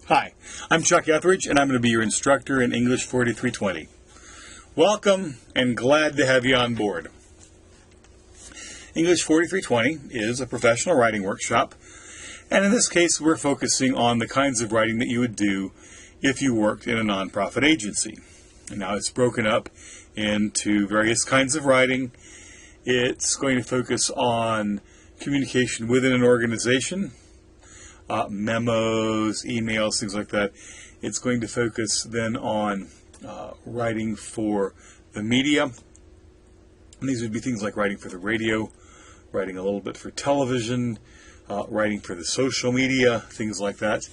Hi, I'm Chuck Etheridge, and I'm going to be your instructor in English 4320. Welcome, and glad to have you on board. English 4320 is a professional writing workshop, and in this case, we're focusing on the kinds of writing that you would do if you worked in a nonprofit agency. And now it's broken up into various kinds of writing. It's going to focus on communication within an organization, memos, emails, things like that. It's going to focus then on writing for the media. And these would be things like writing for the radio, writing a little bit for television, writing for the social media, things like that.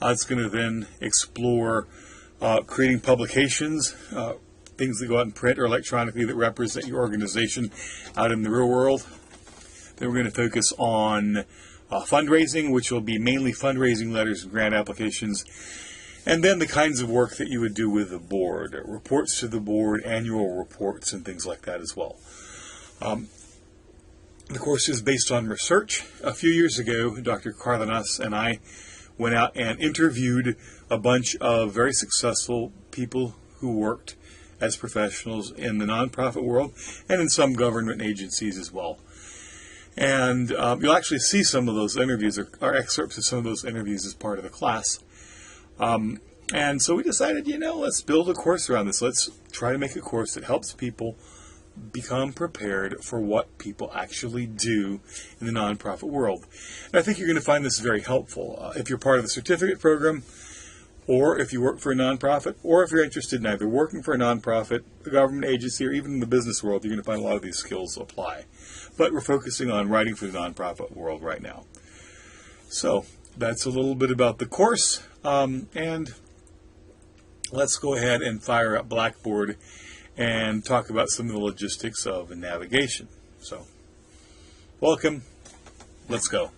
It's going to then explore creating publications, things that go out in print or electronically that represent your organization out in the real world. Then we're going to focus on fundraising, which will be mainly fundraising letters and grant applications, and then the kinds of work that you would do with the board, reports to the board, annual reports, and things like that as well. The course is based on research. A few years ago, Dr. Cardenas and I went out and interviewed a bunch of very successful people who worked as professionals in the nonprofit world and in some government agencies as well. And you'll actually see some of those interviews or excerpts of some of those interviews as part of the class. And so we decided, let's build a course around this. Let's try to make a course that helps people become prepared for what people actually do in the nonprofit world. And I think you're going to find this very helpful. If you're part of the certificate program, or if you work for a nonprofit, or if you're interested in either working for a nonprofit, a government agency, or even in the business world, you're going to find a lot of these skills apply. But we're focusing on writing for the nonprofit world right now. So that's a little bit about the course. And let's go ahead and fire up Blackboard and talk about some of the logistics of navigation. So, welcome. Let's go.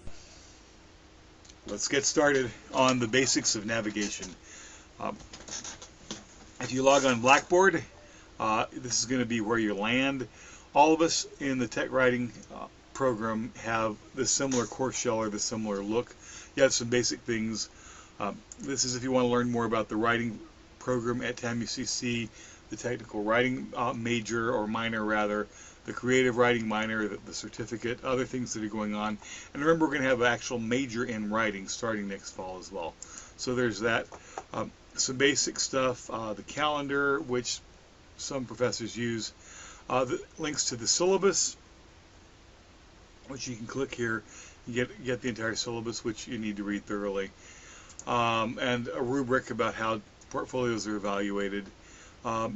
Let's get started on the basics of navigation. If you log on Blackboard, this is going to be where you land. All of us in the tech writing program have the similar course shell or the similar look. You have some basic things. This is if you want to learn more about the writing program at TAMUCC, the technical writing major or minor rather, the creative writing minor, the certificate, other things that are going on. And remember, we're going to have an actual major in writing starting next fall as well. So there's that. Some basic stuff, the calendar, which some professors use, the links to the syllabus, which you can click here. You get the entire syllabus, which you need to read thoroughly, and a rubric about how portfolios are evaluated.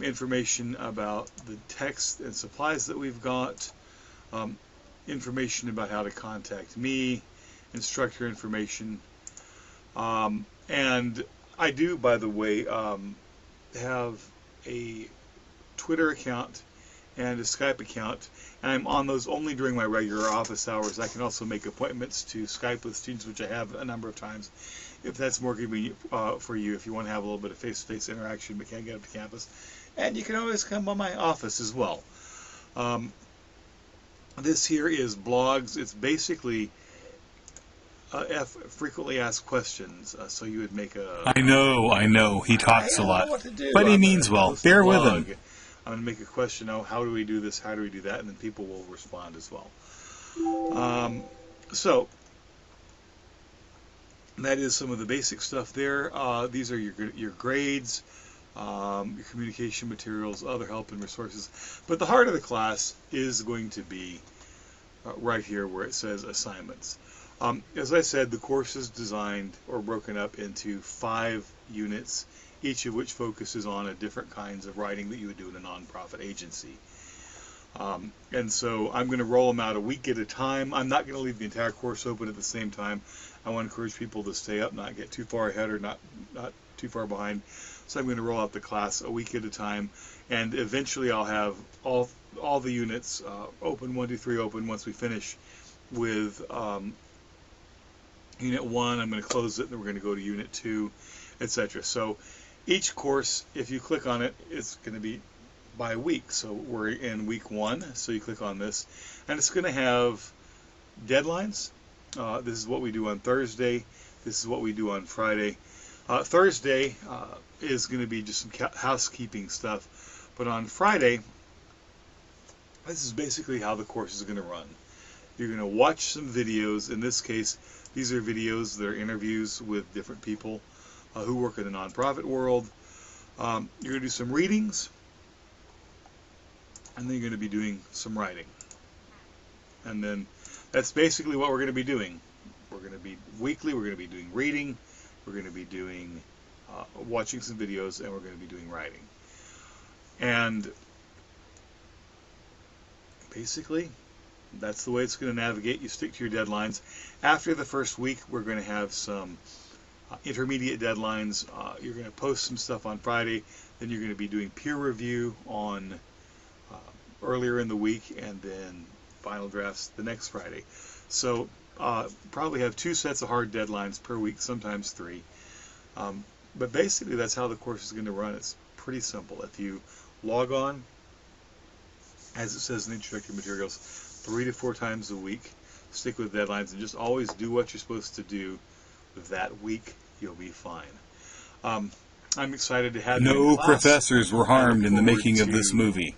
Information about the text and supplies that we've got, information about how to contact me, instructor information, and I do, by the way, have a Twitter account and a Skype account, and I'm on those only during my regular office hours. I can also make appointments to Skype with students, which I have a number of times, if that's more convenient for you, if you want to have a little bit of face-to-face interaction but can't get up to campus. And you can always come by my office as well. This here is blogs. It's basically frequently asked questions. So you would make a... I know, he talks a lot, but he means well. Bear with him. I'm going to make a question, how do we do this, how do we do that, and then people will respond as well. So that is some of the basic stuff there. These are your grades, your communication materials, other help and resources. But the heart of the class is going to be right here where it says assignments. As I said, the course is designed or broken up into 5 units, each of which focuses on a different kinds of writing that you would do in a nonprofit agency. And so I'm going to roll them out a week at a time. I'm not going to leave the entire course open at the same time. I want to encourage people to stay up, not get too far ahead or not too far behind. So I'm going to roll out the class a week at a time, and eventually I'll have all the units open, 1, 2, 3 open once we finish with Unit 1. I'm going to close it, and then we're going to go to Unit 2, etc. So each course, if you click on it, it's going to be by week. So we're in week 1, so you click on this, and it's going to have deadlines. This is what we do on Thursday. This is what we do on Friday. Thursday is going to be just some housekeeping stuff. But on Friday, this is basically how the course is going to run. You're going to watch some videos. In this case, these are videos that are interviews with different people who work in the nonprofit world. You're going to do some readings, and then you're going to be doing some writing. And then that's basically what we're going to be doing. We're going to be weekly, we're going to be doing reading, we're going to be doing watching some videos, and we're going to be doing writing. And basically, that's the way it's going to navigate. You stick to your deadlines. After the first week, we're going to have some intermediate deadlines. You're going to post some stuff on Friday, then you're going to be doing peer review on earlier in the week, and then final drafts the next Friday. So probably have 2 sets of hard deadlines per week, sometimes 3. But basically that's how the course is going to run. It's pretty simple. If you log on, as it says in the introductory materials, 3 to 4 times a week, stick with deadlines, and just always do what you're supposed to do that week, you'll be fine. I'm excited to have you in No class. professors were harmed in the making of this movie.